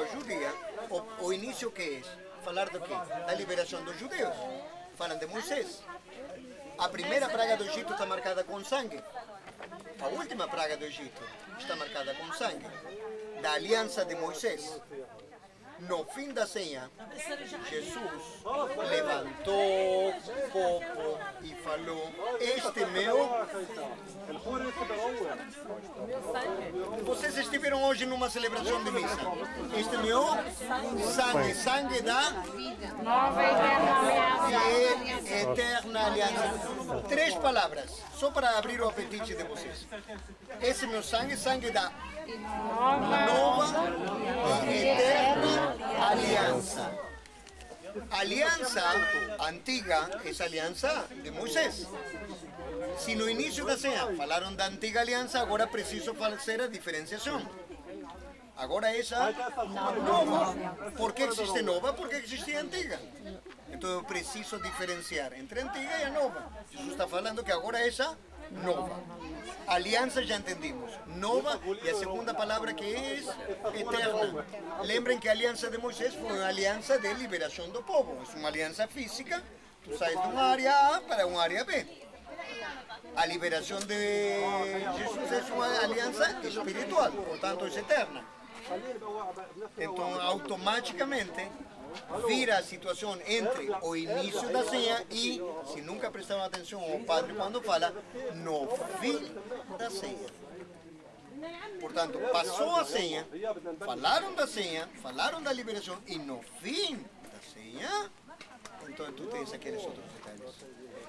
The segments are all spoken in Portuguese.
língua judia, o início que é? Falar do quê? Da liberação dos judeus. Falam de Moisés. A primeira praga do Egito está marcada com sangue. A última praga do Egito está marcada com sangue. Da aliança de Moisés. No fim da ceia, Jesus levantou o copo e falou: este meu. Vocês estiveram hoje numa celebração de missa. Este meu sangue, sangue da Nova eterna aliança. 3 palavras, só para abrir o apetite de vocês. Esse meu sangue, sangue da nova e eterna aliança. Aliança antiga é a aliança de Moisés. Se no início da ceia falaram da antiga aliança, agora preciso fazer a diferenciação. Agora essa nova. Por que existe nova? Porque existe antiga. Então eu preciso diferenciar entre a antiga e a nova. Jesus está falando que agora essa nova. Aliança já entendimos. Nova e a segunda palavra que é eterna. Lembrem que a aliança de Moisés foi uma aliança de liberação do povo. É uma aliança física. Tu sais de uma área A para uma área B. A liberação de Jesus é uma aliança espiritual, portanto é eterna. Então automaticamente vira a situação entre o início da ceia e, se nunca prestaram atenção ao padre quando fala, no fim da ceia. Portanto, passou a ceia, falaram da ceia, falaram da liberação e no fim da ceia, então tu tens aqueles outros detalhes.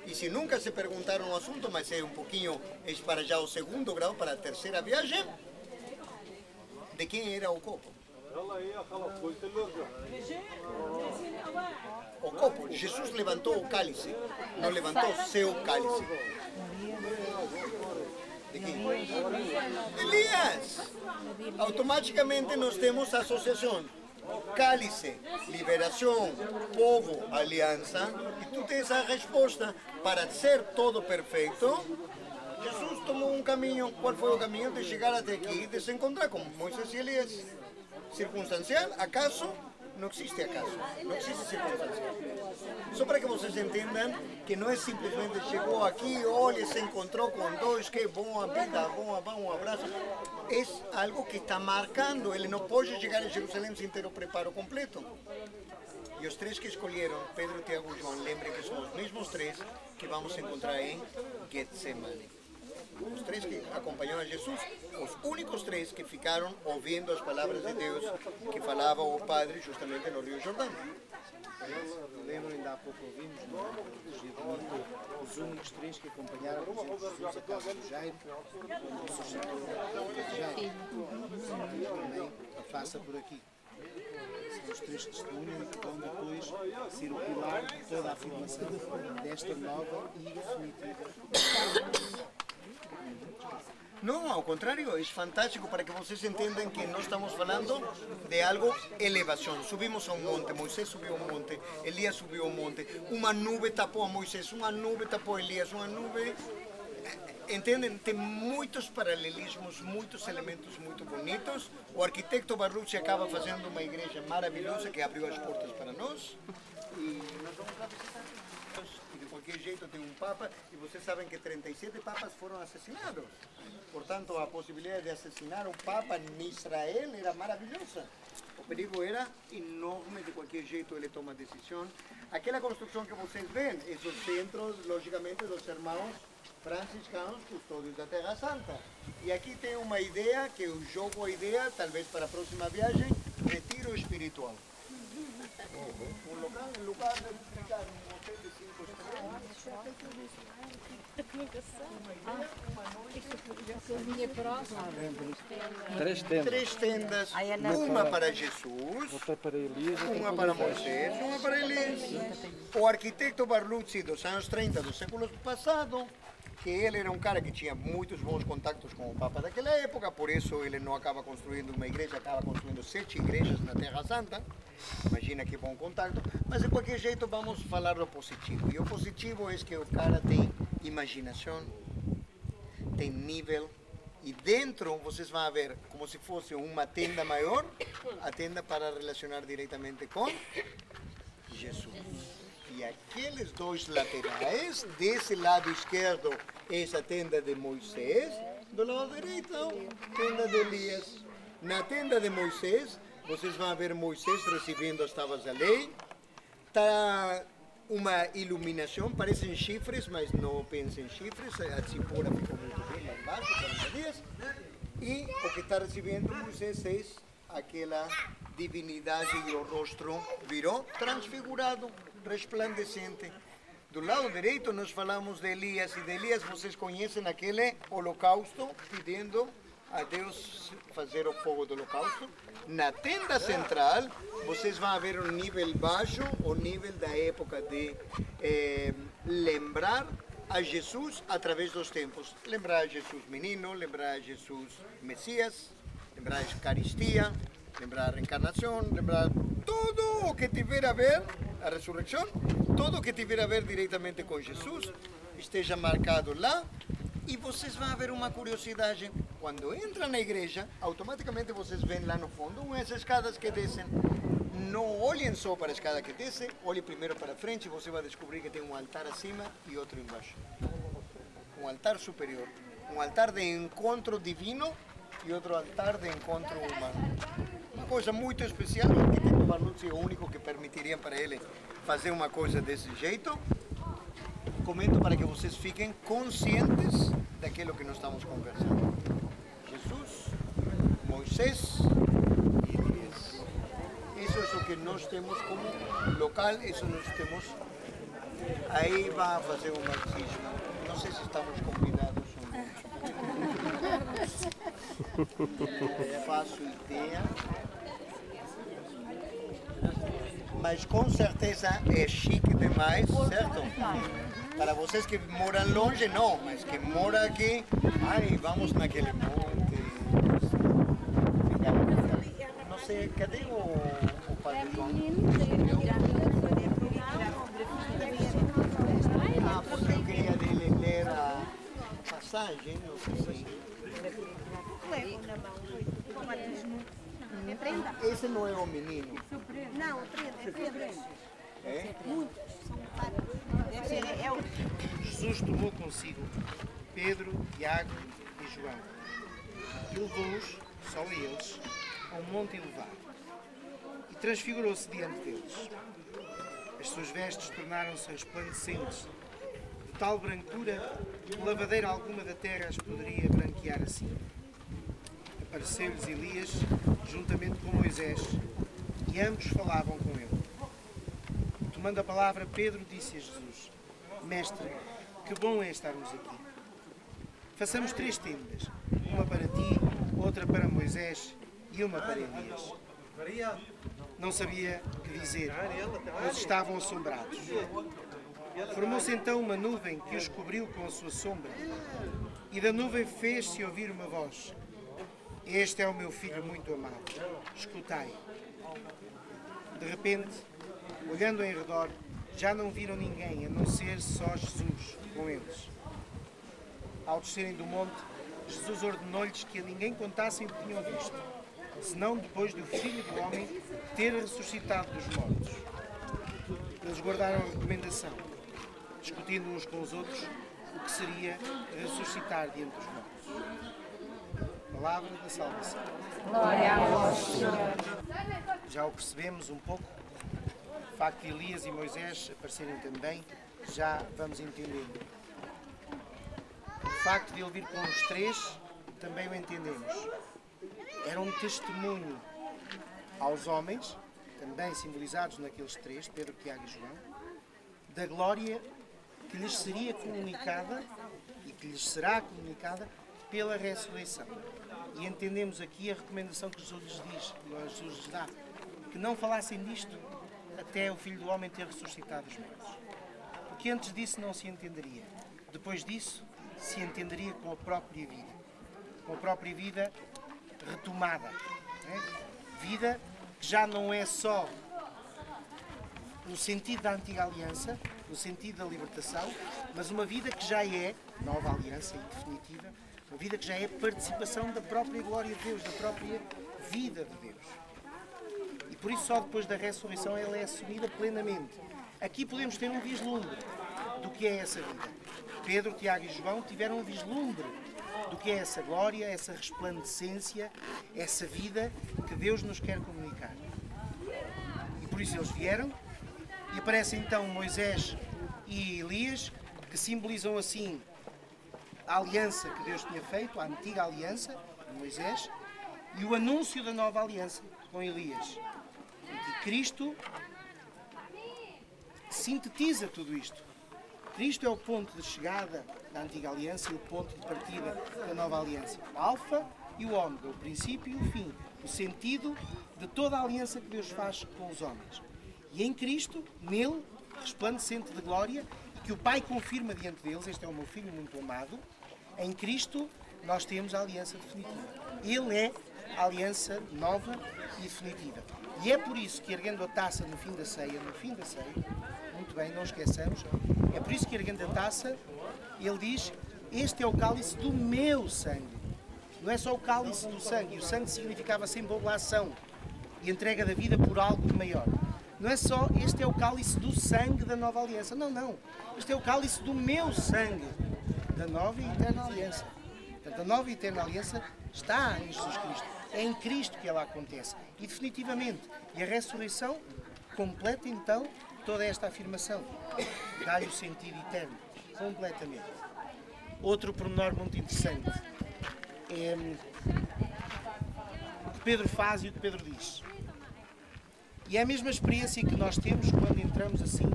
E se nunca se perguntaram o assunto, mas é um pouquinho, é para já o segundo grau, para a terceira viagem, de quem era o copo? O copo, Jesus levantou o cálice, não levantou seu cálice. De quem? Elias! Automaticamente nós temos a associação. Cálice, liberação, povo, aliança, e tu tens a resposta. Para ser todo perfeito, Jesus tomou um caminho. Qual foi o caminho? De chegar até aqui e de se encontrar com Moisés e Elias. Circunstancial, acaso? Não existe acaso, não existe circunstancial. Só para que vocês entendam que não é simplesmente chegou aqui, olha, se encontrou com dois, que bom a vida, bom, um abraço. É algo que está marcando, ele não pode chegar a Jerusalém sem ter o preparo completo. E os 3 que escolheram, Pedro, Tiago e João, lembrem que são os mesmos 3 que vamos encontrar em Getsemane. Os 3 que acompanharam a Jesus, os únicos 3 que ficaram ouvindo as palavras de Deus que falava o Padre justamente no Rio Jordão. Lembro, ainda há pouco ouvimos os únicos 3 que acompanharam Jesus a casa do Jairo, quando suscitou Jairo. Também passa por aqui. São os 3 testemunhos que vão depois ser o pilar de toda a afirmação desta nova e definitiva. Não, ao contrário, é fantástico para que vocês entendam que nós estamos falando de algo elevação. Subimos a um monte, Moisés subiu a um monte, Elias subiu a um monte, uma nuvem tapou a Moisés, uma nuvem tapou a Elias, uma nuvem... Entendem? Tem muitos paralelismos, muitos elementos muito bonitos. O arquiteto Barrucci acaba fazendo uma igreja maravilhosa que abriu as portas para nós. E nós vamos lá visitar. E de qualquer jeito tem um Papa, e vocês sabem que 37 Papas foram assassinados. Portanto, a possibilidade de assassinar um Papa em Israel era maravilhosa. O perigo era enorme, de qualquer jeito ele toma a decisão. Aquela construção que vocês veem é o centro, logicamente, dos irmãos franciscanos custódios da Terra Santa. E aqui tem uma ideia, que eu jogo a ideia, talvez para a próxima viagem, retiro espiritual. Um lugar de ficar um hotel de 5 estrelas. 3 tendas, uma para Jesus, uma para Moisés, uma para Elias. O arquiteto Barlucci dos anos 30 do século passado, que ele era um cara que tinha muitos bons contatos com o Papa daquela época, por isso ele não acaba construindo uma igreja, acaba construindo 7 igrejas na Terra Santa. Imagina que bom contato, mas de qualquer jeito vamos falar do positivo. E o positivo é que o cara tem imaginação, tem nível E dentro vocês vão ver como se fosse uma tenda maior, a tenda para relacionar diretamente com Jesus. E aqueles dois laterais, desse lado esquerdo, essa tenda de Moisés, do lado direito, tenda de Elias. Na tenda de Moisés, vocês vão ver Moisés recebendo as tábuas da lei. Está uma iluminação, parecem chifres, mas não pensem em chifres, a tzipora ficou muito bem lá embaixo, 40 dias. E o que está recebendo Moisés é aquela divinidade e o rosto virou transfigurado, resplandecente. Do lado direito nós falamos de Elias, e de Elias vocês conhecem aquele holocausto, pedindo a Deus fazer o fogo do holocausto. Na tenda central, vocês vão ver um nível baixo, o nível da época de lembrar a Jesus através dos tempos. Lembrar a Jesus menino, lembrar a Jesus Messias, lembrar a Eucaristia, lembrar a reencarnação, lembrar tudo o que tiver a ver, a ressurreição, tudo o que tiver a ver diretamente com Jesus, esteja marcado lá. E vocês vão ver uma curiosidade. Quando entram na igreja, automaticamente vocês veem lá no fundo umas escadas que descem. Não olhem só para a escada que desce, olhem primeiro para frente e você vai descobrir que tem um altar acima e outro embaixo. Um altar superior. Um altar de encontro divino e outro altar de encontro humano. Uma coisa muito especial, o arquiteto Barlucci é o único que permitiria para ele fazer uma coisa desse jeito. Comento para que vocês fiquem conscientes daquilo que nós estamos conversando. Jesus, Moisés e Elias. Isso é o que nós temos como local, isso nós temos. Aí vai fazer um marxismo. Não sei se estamos combinados ou não. Faço ideia. Mas com certeza é chique demais, certo? Para vocês que moram longe, não, mas que moram aqui, ai, vamos naquele monte. Não sei, cadê o Padre João? Ah, porque eu queria dele ler a passagem, não sei. Esse não é o menino. Não, é prenda. É? Jesus tomou consigo Pedro, Tiago e João e levou-os, só a eles, a um monte elevado e transfigurou-se diante deles. As suas vestes tornaram-se resplandecentes, de tal brancura que lavadeira alguma da terra as poderia branquear assim. Apareceu-lhes Elias, juntamente com Moisés, e ambos falavam com ele. Tomando a palavra, Pedro disse a Jesus: Mestre, que bom é estarmos aqui. Façamos 3 tendas, uma para ti, outra para Moisés e uma para Elias. Não sabia o que dizer, pois estavam assombrados. Formou-se então uma nuvem que os cobriu com a sua sombra, e da nuvem fez-se ouvir uma voz: Este é o meu filho muito amado, escutai. De repente, olhando em redor, já não viram ninguém, a não ser só Jesus com eles. Ao descerem do monte, Jesus ordenou-lhes que a ninguém contassem o que tinham visto, senão depois do Filho do Homem ter ressuscitado dos mortos. Eles guardaram a recomendação, discutindo uns com os outros o que seria ressuscitar de entre os mortos. Palavra da salvação. Glória a vós, Senhor. Já o percebemos um pouco. O facto de Elias e Moisés aparecerem também, já vamos entendendo. O facto de ele vir com os 3, também o entendemos. Era um testemunho aos homens, também simbolizados naqueles 3, Pedro, Tiago e João, da glória que lhes seria comunicada e que lhes será comunicada pela ressurreição. E entendemos aqui a recomendação que Jesus lhes diz, que Jesus lhes dá, que não falassem disto até o Filho do Homem ter ressuscitado os mortos. Porque antes disso não se entenderia. Depois disso se entenderia com a própria vida. Com a própria vida retomada. Vida que já não é só no sentido da antiga aliança, no sentido da libertação, mas uma vida que já é, nova aliança e definitiva, Uma vida que já é participação da própria glória de Deus, da própria vida de Deus. E por isso só depois da ressurreição ela é assumida plenamente. Aqui podemos ter um vislumbre do que é essa vida. Pedro, Tiago e João tiveram um vislumbre do que é essa glória, essa resplandecência, essa vida que Deus nos quer comunicar. E por isso eles vieram e aparecem então Moisés e Elias, que simbolizam assim a aliança que Deus tinha feito, a antiga aliança de Moisés, e o anúncio da nova aliança com Elias. E Cristo sintetiza tudo isto. Cristo é o ponto de chegada da antiga aliança e o ponto de partida da nova aliança. O alfa e o ômega, o princípio e o fim, o sentido de toda a aliança que Deus faz com os homens. E em Cristo, nele, resplandecente de glória, e que o Pai confirma diante deles, este é o meu Filho muito amado, em Cristo nós temos a aliança definitiva. Ele é a aliança nova e definitiva. E é por isso que, erguendo a taça no fim da ceia, muito bem, não esqueçamos, é por isso que, erguendo a taça, ele diz: este é o cálice do meu sangue. Não é só o cálice do sangue, e o sangue significava sempre oblação e entrega da vida por algo de maior. Não é só este é o cálice do sangue da nova aliança, não. Este é o cálice do meu sangue, da nova e eterna aliança. Portanto, a nova e eterna aliança está em Jesus Cristo. É em Cristo que ela acontece. E definitivamente. E a ressurreição completa então toda esta afirmação. Dá-lhe o sentido eterno. Completamente. Outro pormenor muito interessante é o que Pedro faz e o que Pedro diz. E é a mesma experiência que nós temos quando entramos assim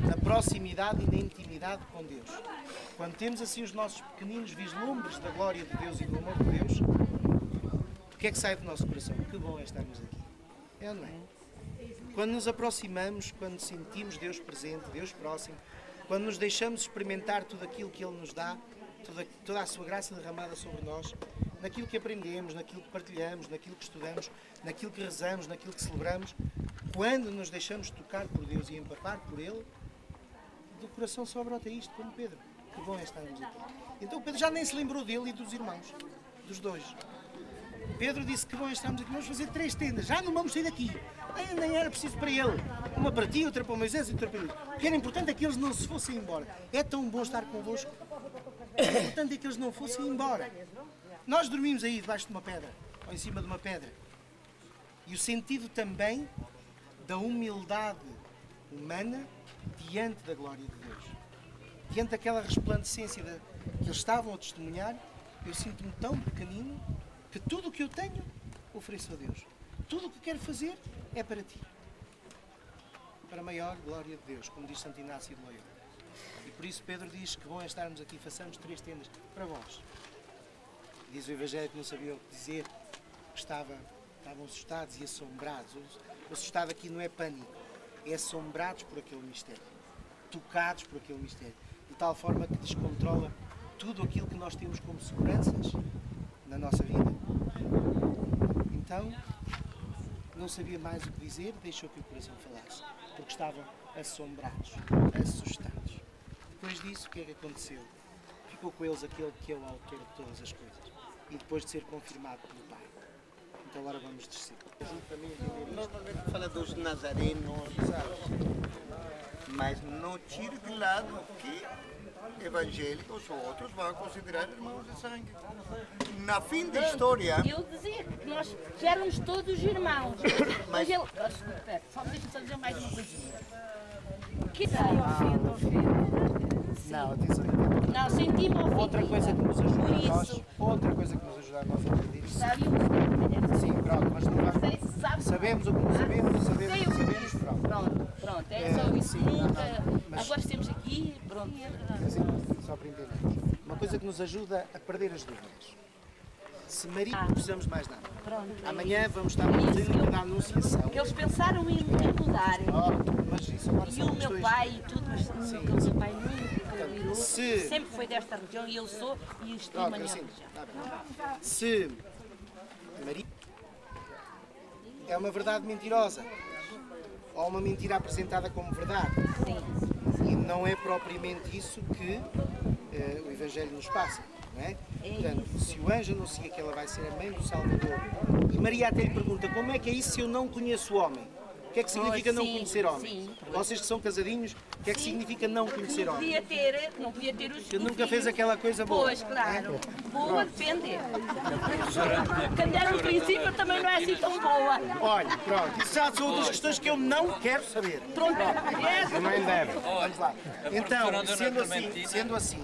na proximidade e na intimidade com Deus. Quando temos assim os nossos pequeninos vislumbres da glória de Deus e do amor de Deus, o que é que sai do nosso coração? Que bom é estarmos aqui. É ou não é? Quando nos aproximamos, quando sentimos Deus presente, Deus próximo, quando nos deixamos experimentar tudo aquilo que Ele nos dá, toda a sua graça derramada sobre nós, naquilo que aprendemos, naquilo que partilhamos, naquilo que estudamos, naquilo que rezamos, naquilo que celebramos, quando nos deixamos tocar por Deus e empapar por Ele, do coração só brota isto, como Pedro. Que bom é estarmos aqui. Então Pedro já nem se lembrou dele e dos irmãos, dos dois. Pedro disse: que bom é estarmos aqui, vamos fazer 3 tendas, já não vamos sair daqui. Nem era preciso para ele. Uma para ti, outra para o Moisés e outra para ele. O que era importante é que eles não se fossem embora. É tão bom estar convosco. O importante é que eles não fossem embora. Nós dormimos aí debaixo de uma pedra, ou em cima de uma pedra. E o sentido também da humildade humana diante da glória de Deus. Diante daquela resplandecência que eles estavam a testemunhar, eu sinto-me tão pequenino que tudo o que eu tenho ofereço a Deus. Tudo o que quero fazer é para ti. Para a maior glória de Deus, como diz Santo Inácio de Loyola. E por isso Pedro diz: que bom é estarmos aqui, façamos 3 tendas para vós. Diz o Evangelho que não sabia o que dizer, que estavam assustados e assombrados. O assustado aqui não é pânico, é assombrados por aquele mistério, tocados por aquele mistério, de tal forma que descontrola tudo aquilo que nós temos como seguranças na nossa vida. Então, não sabia mais o que dizer, deixou que o coração falasse, porque estavam assombrados, assustados. Depois disso, o que é que aconteceu? Ficou com eles aquele que é o autor de todas as coisas, e depois de ser confirmado pelo Pai. Então agora vamos descer. Normalmente fala dos nazarenos, mas não tire de lado que evangélicos ou outros vão considerar irmãos de sangue. Na fim da história... Eu dizia que nós éramos todos irmãos. Mas ele... Espera, deixa-me só dizer mais uma coisinha. Que ofende. Não, atenção. Não, senti-me ofendido. Outra coisa que nos ajuda a nós, a entender isso. Sim, pronto, mas não vai. Sabemos o que não sabemos, pronto, é só isso. Agora estamos aqui, pronto. Só para entender. Uma coisa que nos ajuda a perder as dúvidas. Se Maria não precisamos de mais nada. Pronto. Amanhã vamos estar no dia da Anunciação. Que eles pensaram em mudar. Mas isso agora e o meu pai e tudo, mas o meu pai nunca virou. Sempre foi desta religião e eu sou e estimo a minha religião. Se Maria é uma verdade mentirosa ou uma mentira apresentada como verdade, sim. E não é propriamente isso que o Evangelho nos passa. não é? Portanto, se o anjo anuncia que ela vai ser a mãe do Salvador, e Maria até lhe pergunta, como é que é isso se eu não conheço o homem? O que é que significa não conhecer homem? Vocês que são casadinhos, o que é que significa não conhecer homem? Não podia ter os Que nunca fez aquela coisa boa. Pois, claro. Boa depende. Quando era no princípio também não é assim tão boa. Olha, pronto, isso já são outras questões que eu não quero saber. Pronto. Também deve. Vamos lá. Então, sendo assim,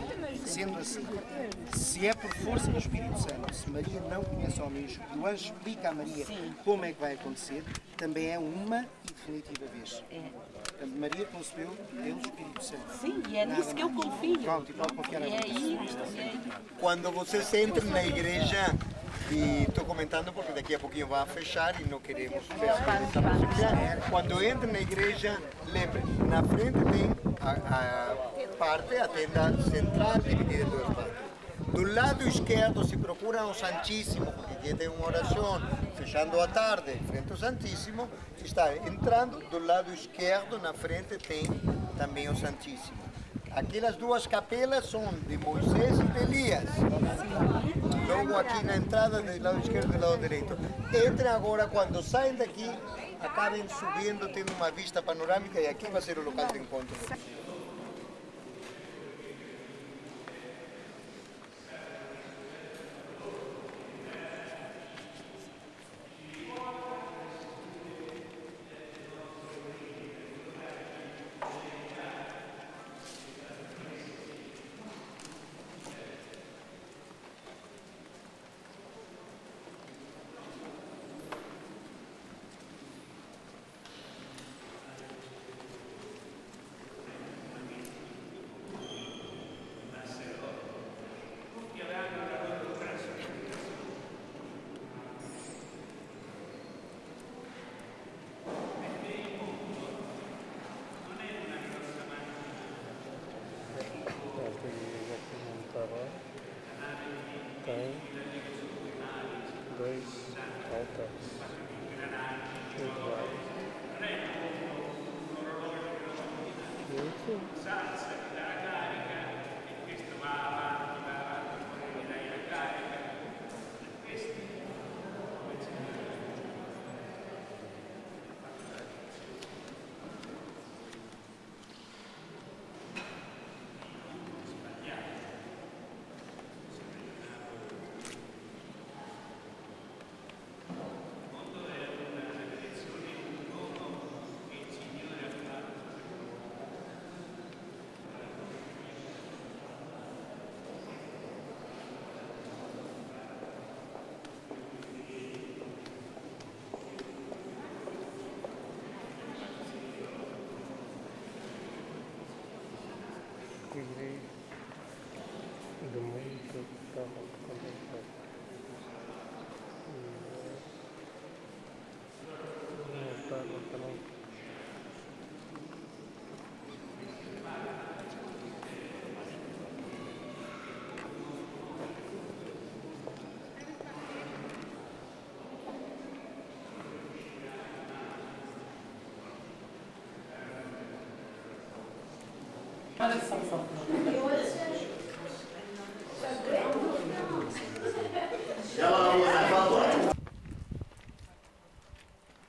se é por força do Espírito Santo, se Maria não conhece homens e o anjo explica a Maria como é que vai acontecer, também é uma e definitiva vez. Portanto, Maria concebeu pelo Espírito Santo. Sim, e é nisso que eu confio. Pronto, e pode confiar a Deus. Quando vocês entram na igreja, e estou comentando porque daqui a pouquinho vai fechar e não queremos perder essa possibilidade. Quando entram na igreja, lembrem, na frente tem a tenda central dividida em duas partes. Do lado esquerdo se procura o Santíssimo, porque aqui tem uma oração, fechando a tarde, em frente ao Santíssimo, está entrando, do lado esquerdo, na frente, tem também o Santíssimo. Aquelas duas capelas são de Moisés e de Elias. Logo aqui na entrada, do lado esquerdo e do lado direito. Entrem agora, quando saem daqui, acabem subindo, tendo uma vista panorâmica, e aqui vai ser o local de encontro. Tem dois altares. Do mundo estava contemplado. Não estava também.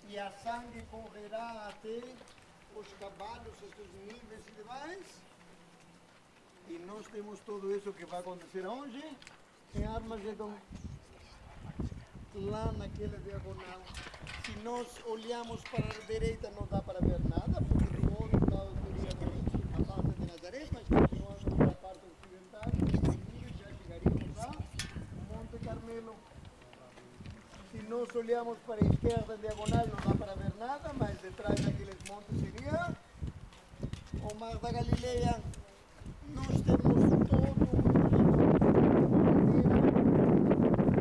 E a sangue correrá até os cavalos, estes níveis e demais. E nós temos tudo isso que vai acontecer hoje em Armagedon, lá naquela diagonal. Se nós olhamos para a direita não dá para ver nada, porque do outro lado teria a parte de Nazaré, mas continuando pela parte ocidental, e já chegaríamos lá, Monte Carmelo. Se nós olhamos para a esquerda diagonal não dá para ver nada, mas detrás daqueles montes seria o Mar da Galileia. Nós temos todo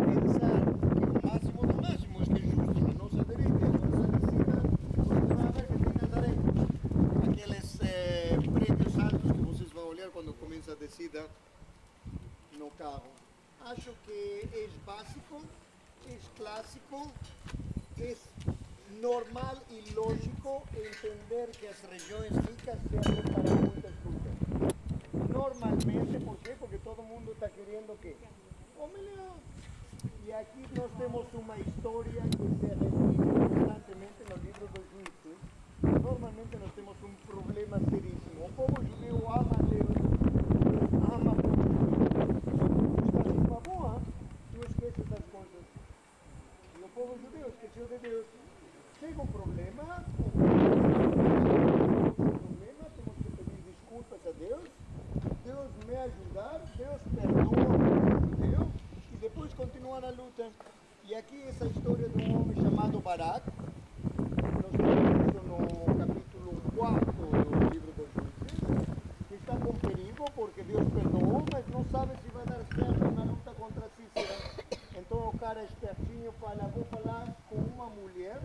pensar que o máximo do máximo é que justo na nossa direita, a nossa descida, continua a ver que tem Nazaré. Aqueles prédios altos que vocês vão olhar quando começa a descida no carro. Acho que é básico, é clássico, é normal e lógico entender que as regiões ricas servem para muitas coisas. normalmente, ¿por qué? Porque todo el mundo está queriendo que omelette. Y aquí nos tenemos una historia que se repite constantemente en los libros de juicios. Normalmente nos tenemos un problema serísimo. El pueblo judío ama a Deus, ama por esta misma boa, tú esqueces las cosas. Y el pueblo judío esqueció de Deus. Llega un problema, tenemos que pedir disculpas a Deus. Deus me ayudar, Deus perdoa a Deus y después continúa la lucha. Y aquí esa historia de un hombre llamado Barak, nos tenemos en el capítulo 4 del libro de Juicios, que está con perigo porque Deus perdoou, mas não sabe se vai dar certo na luta contra Cícera. Então o cara espertinho fala, vou falar com uma mulher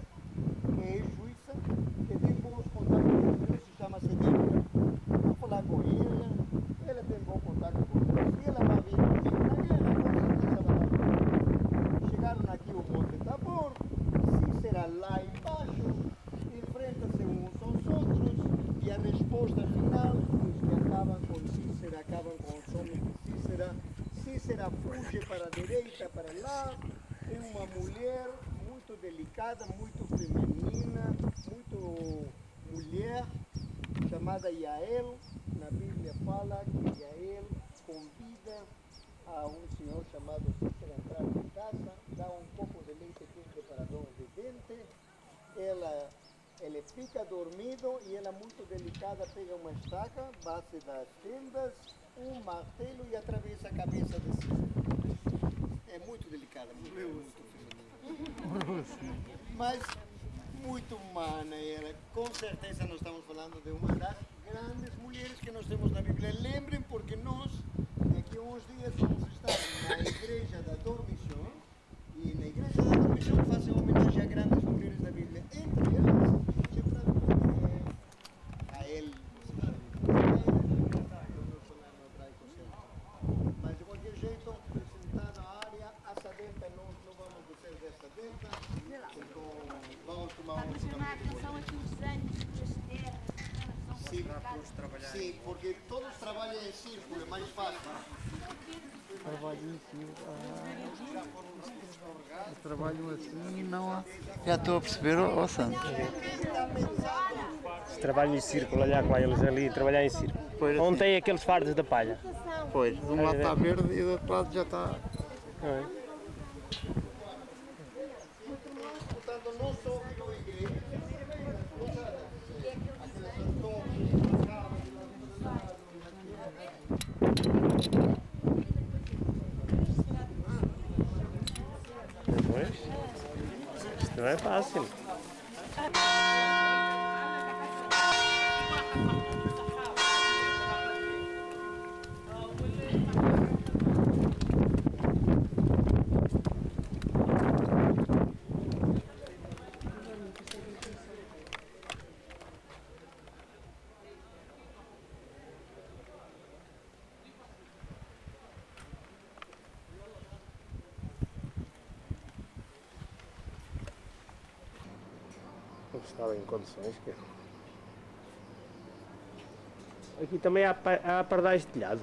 que é juíza, que tem bons contatos com Deus, se chama Débora. Vou falar com ela tem bom contato com Deus, e ela vai vir comigo na guerra, com certeza vai dar bem. Chegaram aqui ao Monte Tabor, Cícera lá embaixo, enfrentam-se uns aos outros, e a resposta final, os que acabam com Cícera, acabam com os homens de Cícera. Cícera fuge para a direita, para lá, é uma mulher muito delicada, muito feminina, muito mulher, chamada Yael. Na Bíblia fala que Yael convida a um senhor chamado Cícera a entrar em casa, dá um copo de leite quente para dor de dente, ele fica dormido e ela muito delicada pega uma estaca, base das tendas, um martelo e atravessa a cabeça de Cícera. É muito delicada, muito feminina. Mas muito humana ela. Com certeza nós estamos falando de uma das grandes mulheres que nós temos na Bíblia. Lembrem, porque nós, daqui a uns dias, vamos estar na Igreja da Dormição. E na Igreja da Dormição fazem homenagem a grandes mulheres da Bíblia. Entre elas, a ele. Mas de qualquer jeito, apresentada a área, essa denta não vamos descer desta denta. Então vamos tomar um café. São aqui os anos das terras. Sim, porque todos trabalham em círculo, é mais fácil. Trabalham assim, não. Já estou a perceber, ó Santos. Se trabalham em círculo, olhar com eles ali, trabalhar em círculo. Pois, Onde assim. tem aqueles fardos da palha? Pois, de um lado está verde e do outro lado já está. Não é? Portanto, não só virou igreja, Depois, isto não é fácil. Não estava em condições. Aqui também há pardais de telhado.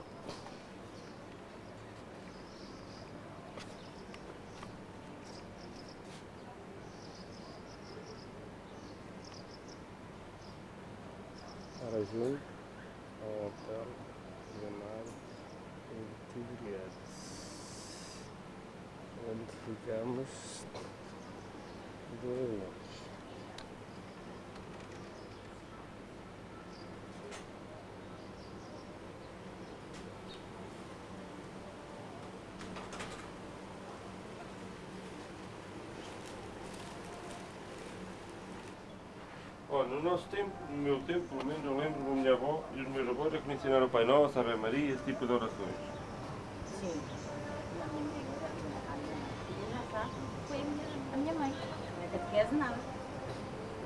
Ora, junto ao hotel chamado Tigreates, onde ficamos 2 anos. Olha, no nosso tempo, no meu tempo, pelo menos, eu lembro da minha avó e os meus avós é que me ensinaram o Pai Nosso, a Ave Maria, esse tipo de orações. Sim. Foi a minha mãe. Não é catequese nada.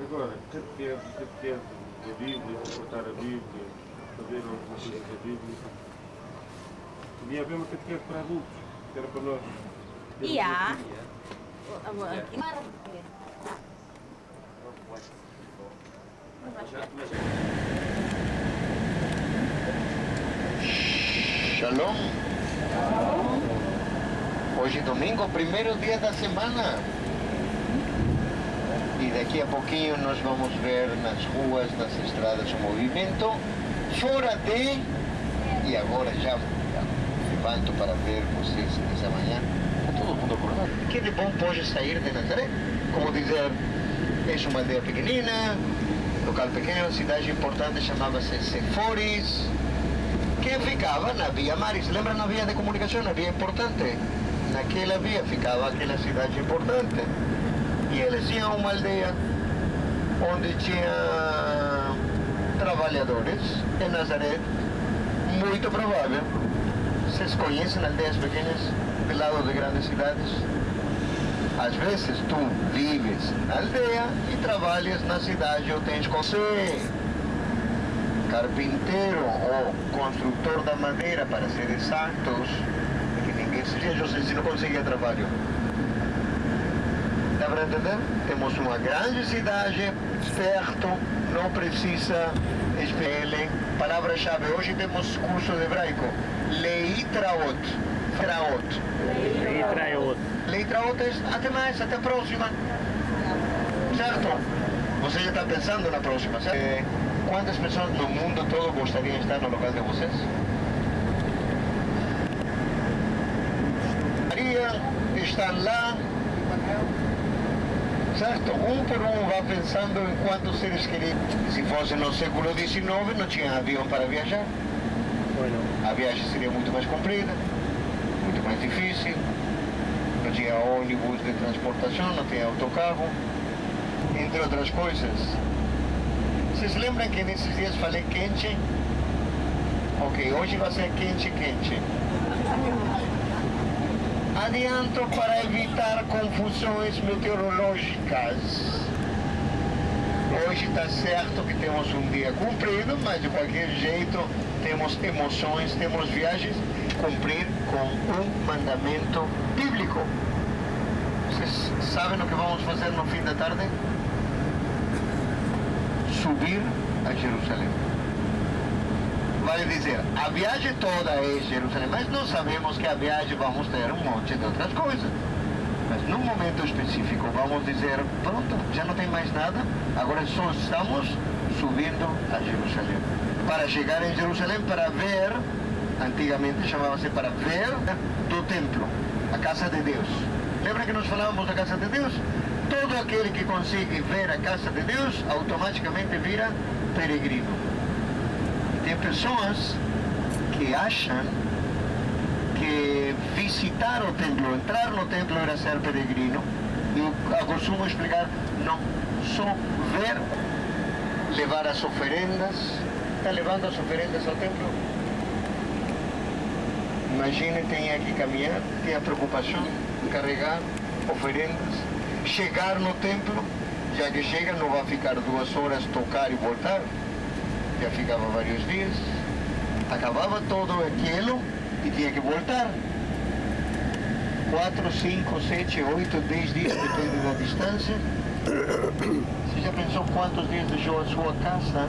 Agora, catequese da Bíblia, cortar a Bíblia, saber algumas coisas da Bíblia. Devia haver uma catequese para adultos, que era para nós. E há. Aqui. Shalom. Hoje domingo, primeiro dia da semana. E daqui a pouquinho nós vamos ver nas ruas, nas estradas, o movimento fora de... E agora já levanto para ver vocês nessa manhã. Está todo mundo acordado. Que de bom pode sair de Nazaré? Como dizer, é uma aldeia pequenina, local pequeno, cidade importante, chamava-se Seforis. Quem ficava na Via Maris? Lembra na via de comunicação, na via importante? Naquela via ficava aquela cidade importante. E eles tinham uma aldeia onde tinha trabalhadores em Nazaré, muito provável. Vocês conhecem aldeias pequenas do lado de grandes cidades? Às vezes tu vives na aldeia e trabalhas na cidade ou tens com você, carpinteiro ou construtor da madeira, para ser exatos, que ninguém seja, se não conseguia trabalho. Dá para entender? Temos uma grande cidade perto, não precisa esperar. Palavra-chave, hoje temos curso de hebraico. Leitraot. Leitraot é até mais, até a próxima. Certo? Você já está pensando na próxima, certo? Quantas pessoas no mundo todo gostariam de estar no local de vocês? Estão lá, certo? Um por um vai pensando em quantos seres queridos. Se fosse no século XIX, não tinha avião para viajar. A viagem seria muito mais comprida, muito mais difícil. Não tinha ônibus de transportação, não tinha autocarro, entre outras coisas. Vocês lembram que nesses dias falei quente? Ok, hoje vai ser quente. Adianto para evitar confusões meteorológicas. Hoje está certo que temos um dia comprido, mas de qualquer jeito temos emoções, temos viagens. Cumprir com um mandamento bíblico. Vocês sabem o que vamos fazer no fim da tarde? Subir a Jerusalém. Vale dizer, a viagem toda é Jerusalém, mas nós sabemos que a viagem vamos ter um monte de outras coisas. Mas num momento específico vamos dizer, pronto, já não tem mais nada, agora só estamos subindo a Jerusalém. Para chegar em Jerusalém, para ver, antigamente chamava-se para ver do templo, a casa de Deus. Lembra que nós falávamos da casa de Deus? Todo aquele que consegue ver a casa de Deus, automaticamente vira peregrino. Tem pessoas que acham que visitar o templo, entrar no templo era ser peregrino. Eu costumo explicar, não, só ver, levar as oferendas. Está levando as oferendas ao templo? Imagine, tem que caminhar, tem a preocupação de carregar oferendas, chegar no templo, já que chega não vai ficar 2 horas tocar e voltar. Já ficava vários dias, acabava todo aquilo e tinha que voltar. 4, 5, 7, 8, 10 dias, depende da distância. Você já pensou quantos dias deixou a sua casa